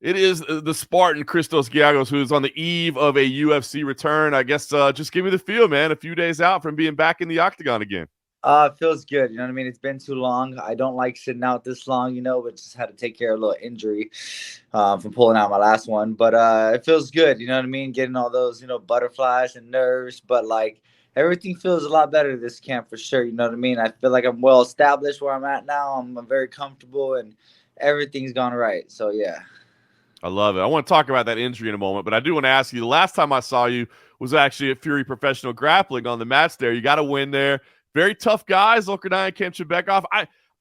It is the Spartan Christos Giagos, who is on the eve of a UFC return. I guess just give me the feel, man. A few days out from being back in the octagon again. It feels good. You know what I mean? It's been too long. I don't like sitting out this long, but just had to take care of a little injury from pulling out my last one. But it feels good. You know what I mean? Getting all those, butterflies and nerves. But like everything feels a lot better this camp for sure. You know what I mean? I feel like I'm well established where I'm at now. I'm very comfortable and everything's gone right. So yeah. I love it. I want to talk about that injury in a moment, but I do want to ask you, the last time I saw you was actually at Fury Professional Grappling on the mats there. You got a win there. Very tough guys, Zulkarnaev and Kemchebekov.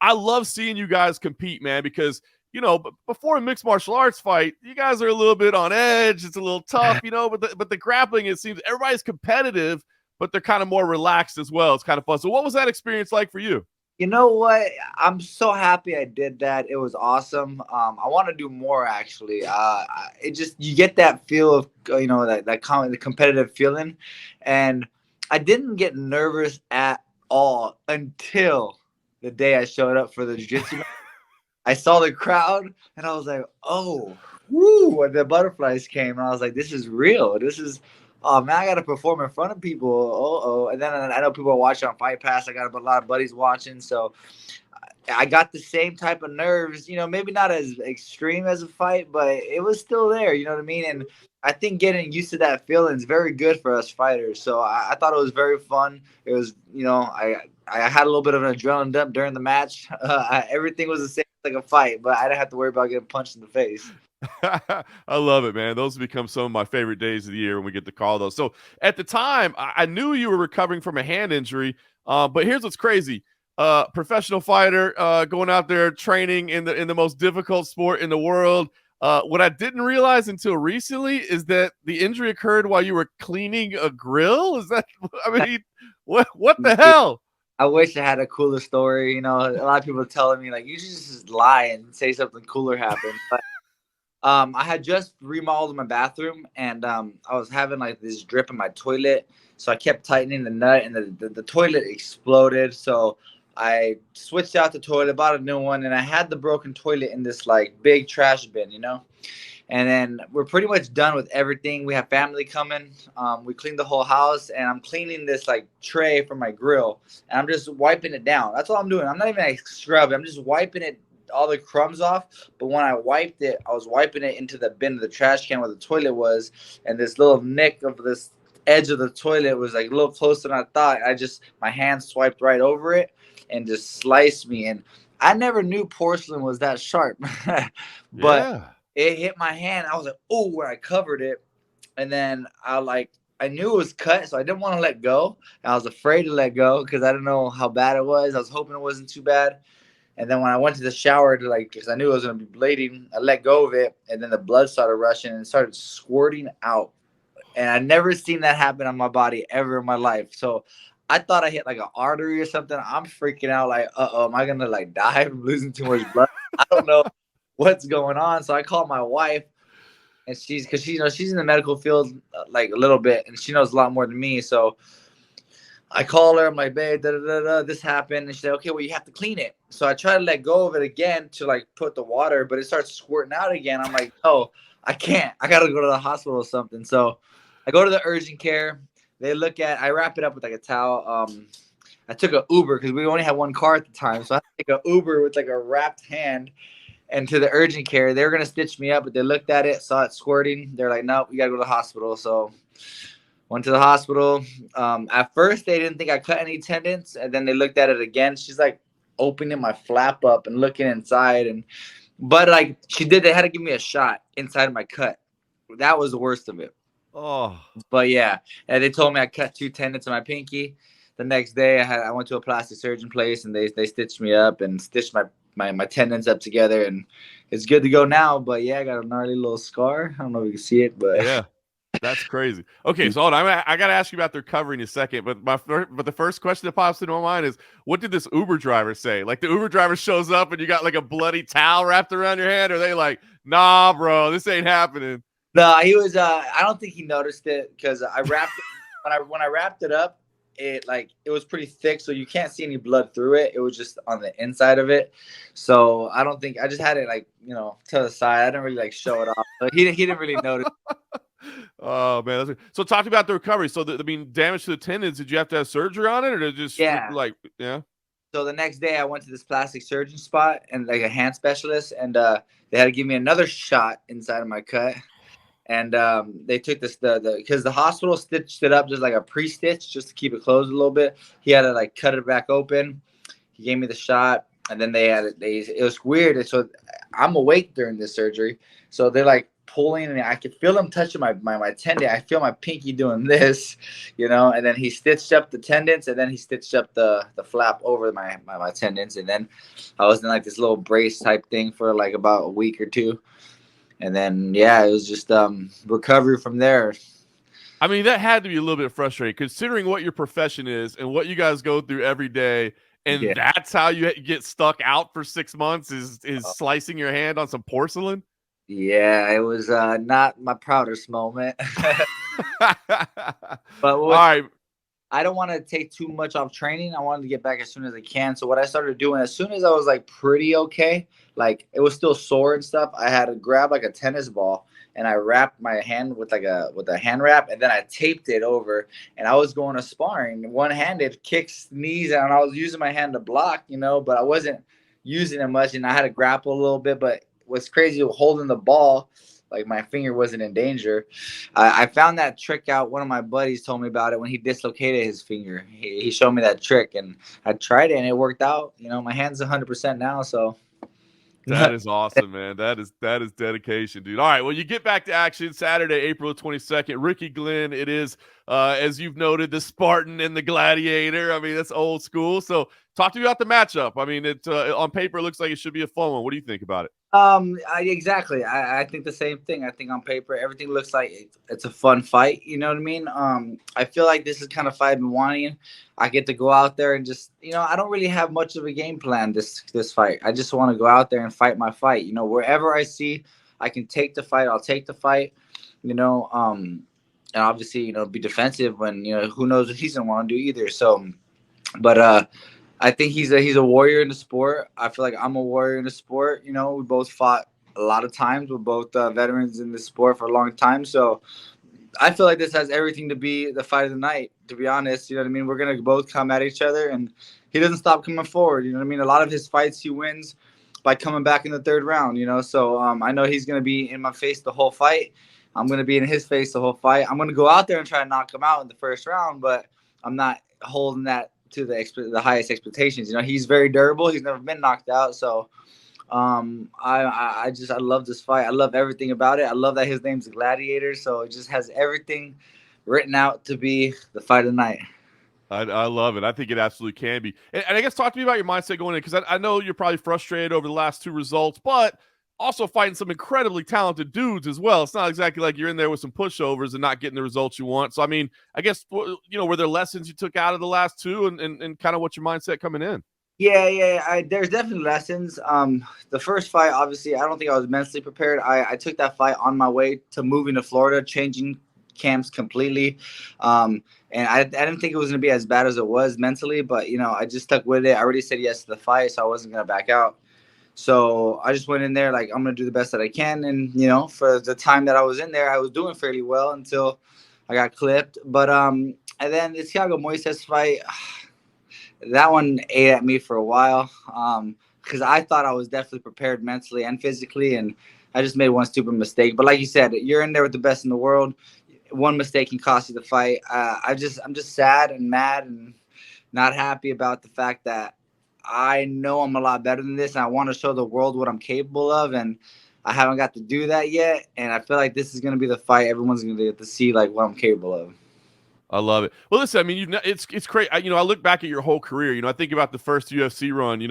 I love seeing you guys compete, man, because, before a mixed martial arts fight, you guys are a little bit on edge. It's a little tough, but the grappling, it seems everybody's competitive, but they're kind of more relaxed as well. It's kind of fun. So what was that experience like for you? You know what? I'm so happy I did that. It was awesome. I want to do more actually. It just you get that feel of the competitive feeling, and I didn't get nervous at all until the day I showed up for the jiu-jitsu match. I saw the crowd and I was like, oh, woo! When the butterflies came, and I was like, this is real. This is oh man, I gotta perform in front of people. And then I know people are watching on Fight Pass. I got a lot of buddies watching, so I got the same type of nerves. Maybe not as extreme as a fight, but it was still there. You know what I mean? And I think getting used to that feeling is very good for us fighters. So I thought it was very fun. It was, I had a little bit of an adrenaline dump during the match. Everything was the same like a fight, but I didn't have to worry about getting punched in the face. I love it, man. Those become some of my favorite days of the year when we get to call those. So at the time, I knew you were recovering from a hand injury, but here's what's crazy. Professional fighter going out there training in the most difficult sport in the world. What I didn't realize until recently is that the injury occurred while you were cleaning a grill. Is that, I mean, what the hell? I wish I had a cooler story. A lot of people are telling me like you should just lie and say something cooler happened. But I had just remodeled my bathroom, and I was having like this drip in my toilet, so I kept tightening the nut, and the toilet exploded. So I switched out the toilet, bought a new one, and I had the broken toilet in this like big trash bin, And then we're pretty much done with everything. We have family coming. We cleaned the whole house, and I'm cleaning this like tray for my grill, and I'm just wiping it down. That's all I'm doing. I'm not even like scrubbing. I'm just wiping it, all the crumbs off. But when I wiped it, I was wiping it into the bin of the trash can where the toilet was, and this little nick of this edge of the toilet was like a little closer than I thought. My hand swiped right over it and just sliced me. And I never knew porcelain was that sharp, but Yeah. it hit my hand. I was like, oh, where I covered it. And then I knew it was cut, so I didn't want to let go. I was afraid to let go because I didn't know how bad it was. I was hoping it wasn't too bad. And then when I went to the shower because I knew it was going to be bleeding, I let go of it, and then the blood started rushing and started squirting out. And I never seen that happen on my body ever in my life. So I thought I hit like an artery or something. I'm freaking out like, am I going to like die from losing too much blood? I don't know what's going on. So I called my wife, and she's in the medical field like a little bit, and she knows a lot more than me. So I call her, I'm like, babe, this happened. And she said, okay, well, you have to clean it. So I try to let go of it again to like put the water, but it starts squirting out again. I'm like, oh, I can't. I got to go to the hospital or something. So I go to the urgent care. I wrap it up with like a towel. I took an Uber because we only had one car at the time. So I took an Uber with like a wrapped hand and to the urgent care. They were going to stitch me up, but they looked at it, saw it squirting. They're like, nope, you got to go to the hospital. So went to the hospital. At first, they didn't think I cut any tendons, and then they looked at it again. She's like opening my flap up and looking inside, but like she did, they had to give me a shot inside my cut. That was the worst of it. Oh, but yeah, and they told me I cut 2 tendons in my pinky. The next day, I went to a plastic surgeon place, and they stitched me up and stitched my tendons up together, and it's good to go now. But yeah, I got a gnarly little scar. I don't know if you can see it, but yeah. That's crazy. Okay, so hold on. I got to ask you about the recovery in a second, but the first question that pops into my mind is, what did this Uber driver say? Like the Uber driver shows up and you got like a bloody towel wrapped around your hand, or are they like, nah, bro, this ain't happening? No, he was. I don't think he noticed it because I wrapped it when I wrapped it up. it was pretty thick, so you can't see any blood through it. It was just on the inside of it. So I don't think I just had it like, to the side. I didn't really like show it off. So he didn't really notice. Oh man, so talk about the recovery. So I mean, damage to the tendons. Did you have to have surgery on it, or did it just Yeah. like yeah? So the next day I went to this plastic surgeon spot and like a hand specialist, and they had to give me another shot inside of my cut. And they took this because the hospital stitched it up just like a pre-stitch just to keep it closed a little bit. He had to like cut it back open. He gave me the shot, and then it was weird. So I'm awake during this surgery, so they're like pulling, and I could feel them touching my tendon. I feel my pinky doing this, and then he stitched up the tendons, and then he stitched up the flap over my tendons, and then I was in like this little brace type thing for like about a week or two. And then, yeah, it was just recovery from there. I mean, that had to be a little bit frustrating considering what your profession is and what you guys go through every day. And that's how you get stuck out for 6 months is slicing your hand on some porcelain. Yeah, it was not my proudest moment. But all right. I don't want to take too much off training. I wanted to get back as soon as I can. So what I started doing, as soon as I was like pretty okay, like it was still sore and stuff, I had to grab like a tennis ball and I wrapped my hand with a hand wrap, and then I taped it over, and I was going to sparring one-handed, kicks, knees, and I was using my hand to block, but I wasn't using it much, and I had to grapple a little bit. But what's crazy, holding the ball, like my finger wasn't in danger. I found that trick out. One of my buddies told me about it when he dislocated his finger. He showed me that trick, and I tried it, and it worked out. My hand's 100% now, so. That is awesome, man. That is dedication, dude. All right, well, you get back to action Saturday, April 22nd. Ricky Glenn, it is, as you've noted, the Spartan and the Gladiator. I mean, that's old school. So talk to me about the matchup. I mean, it on paper it looks like it should be a fun one. What do you think about it? Exactly. I think the same thing. I think on paper everything looks like it's a fun fight. You know what I mean? I feel like this is kind of fight I've been wanting. I get to go out there and just, I don't really have much of a game plan this fight. I just want to go out there and fight my fight. Wherever I see I can take the fight, I'll take the fight. And obviously, be defensive when, who knows what he's gonna want to do either. So, but I think he's a warrior in the sport. I feel like I'm a warrior in the sport. We both fought a lot of times. We're both veterans in the sport for a long time. So I feel like this has everything to be the fight of the night, to be honest. You know what I mean? We're going to both come at each other, and he doesn't stop coming forward. You know what I mean? A lot of his fights he wins by coming back in the third round, So I know he's going to be in my face the whole fight. I'm going to be in his face the whole fight. I'm going to go out there and try to knock him out in the first round, but I'm not holding that to the highest expectations. He's very durable. He's never been knocked out. So I love this fight. I love everything about it. I love that his name's Gladiator. So it just has everything written out to be the fight of the night. I love it. I think it absolutely can be. And I guess talk to me about your mindset going in, because I know you're probably frustrated over the last 2 results, but also fighting some incredibly talented dudes as well. It's not exactly like you're in there with some pushovers and not getting the results you want. So, I mean, I guess, were there lessons you took out of the last 2 and kind of what's your mindset coming in? Yeah. There's definitely lessons. The first fight, obviously, I don't think I was mentally prepared. I took that fight on my way to moving to Florida, changing camps completely. And I didn't think it was going to be as bad as it was mentally, but, I just stuck with it. I already said yes to the fight, so I wasn't going to back out. So I just went in there like, I'm going to do the best that I can. And, for the time that I was in there, I was doing fairly well until I got clipped. But and then the Thiago Moises fight, that one ate at me for a while because I thought I was definitely prepared mentally and physically. And I just made one stupid mistake. But like you said, you're in there with the best in the world. One mistake can cost you the fight. I'm just sad and mad and not happy about the fact that I know I'm a lot better than this, and I want to show the world what I'm capable of, and I haven't got to do that yet. And I feel like this is going to be the fight everyone's going to get to see like what I'm capable of. I love it. Well, listen, I mean, it's great. I look back at your whole career. I think about the first UFC run.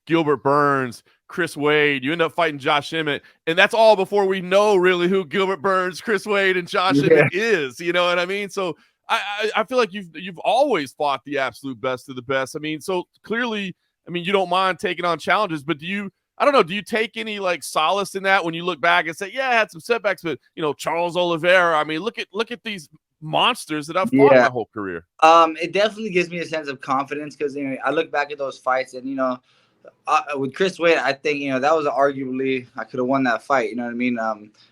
Gilbert Burns, Chris Wade. You end up fighting Josh Emmett, and that's all before we know really who Gilbert Burns, Chris Wade, and Josh Emmett is. You know what I mean? So I feel like you've always fought the absolute best of the best. I mean, so clearly, you don't mind taking on challenges, but do you take any like solace in that when you look back and say, yeah, I had some setbacks, but Charles Oliveira, I mean, look at these monsters that I've fought in my whole career. It definitely gives me a sense of confidence because I look back at those fights and with Chris Wade, I think that was arguably I could have won that fight. You know what I mean?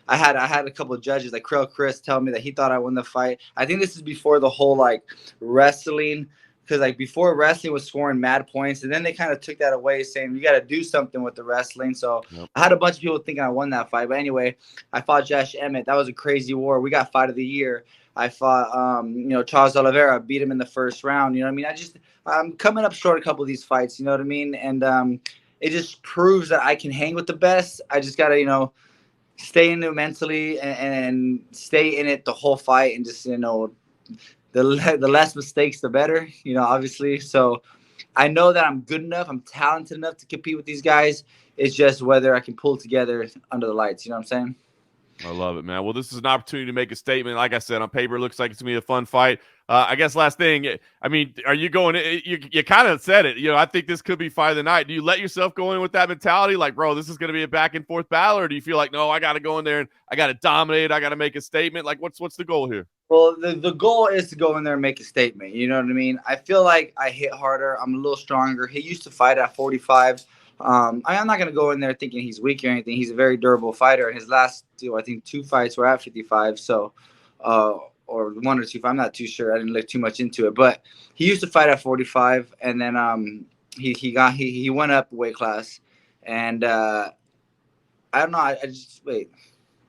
I had a couple of judges like Chris tell me that he thought I won the fight. I think this is before the whole like wrestling, because like before wrestling was scoring mad points, and then they kind of took that away, saying you got to do something with the wrestling. So I had a bunch of people thinking I won that fight, but anyway, I fought Josh Emmett. That was a crazy war. We got fight of the year. I fought Charles Oliveira, beat him in the first round. You know what I mean? I'm coming up short a couple of these fights, you know what I mean? And it just proves that I can hang with the best. I just got to, stay in it mentally and stay in it the whole fight and just, the less mistakes, the better, obviously. So I know that I'm good enough. I'm talented enough to compete with these guys. It's just whether I can pull together under the lights. You know what I'm saying? I love it, man. Well, this is an opportunity to make a statement. Like I said, on paper, it looks like it's going to be a fun fight. I guess last thing, I mean, are you going – you kind of said it. I think this could be fight of the night. Do you let yourself go in with that mentality? Like, bro, this is going to be a back-and-forth battle? Or do you feel like, no, I got to go in there and I got to dominate. I got to make a statement? Like, what's the goal here? Well, the goal is to go in there and make a statement. You know what I mean? I feel like I hit harder. I'm a little stronger. He used to fight at 45. I'm not going to go in there thinking he's weak or anything. He's a very durable fighter. And his last, I think 2 fights were at 55. So, or 1 or 2. I'm not too sure. I didn't look too much into it. But he used to fight at 45, and then he went up weight class. And I don't know. I just wait.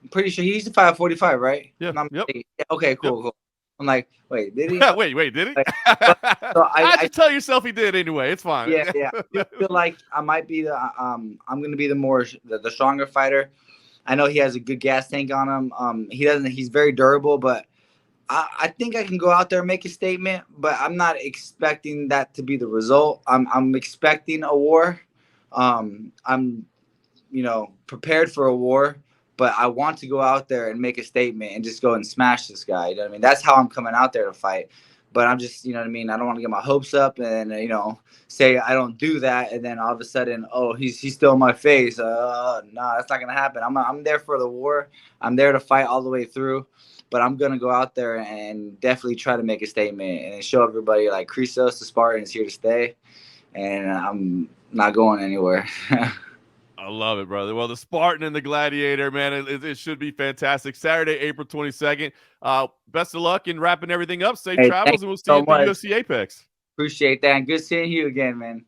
I'm pretty sure he used to fight at 45, right? Yeah. Yep. Okay. Cool. I'm like, wait, did he? wait, did he? So I just tell yourself he did anyway. It's fine. Yeah. I feel like I might be I'm going to be the stronger fighter. I know he has a good gas tank on him. He's very durable, but I think I can go out there and make a statement, but I'm not expecting that to be the result. I'm expecting a war. I'm prepared for a war. But I want to go out there and make a statement and just go and smash this guy. You know what I mean? That's how I'm coming out there to fight. But I'm just, you know what I mean? I don't want to get my hopes up and, say I don't do that. And then all of a sudden, oh, he's still in my face. No, that's not going to happen. I'm there for the war. I'm there to fight all the way through. But I'm going to go out there and definitely try to make a statement and show everybody like Christos, the Spartan, is here to stay. And I'm not going anywhere. I love it, brother. Well, the Spartan and the Gladiator, man, it should be fantastic. Saturday, April 22nd. Best of luck in wrapping everything up. Safe travels, and we'll see you at the UFC Apex. Appreciate that. And good seeing you again, man.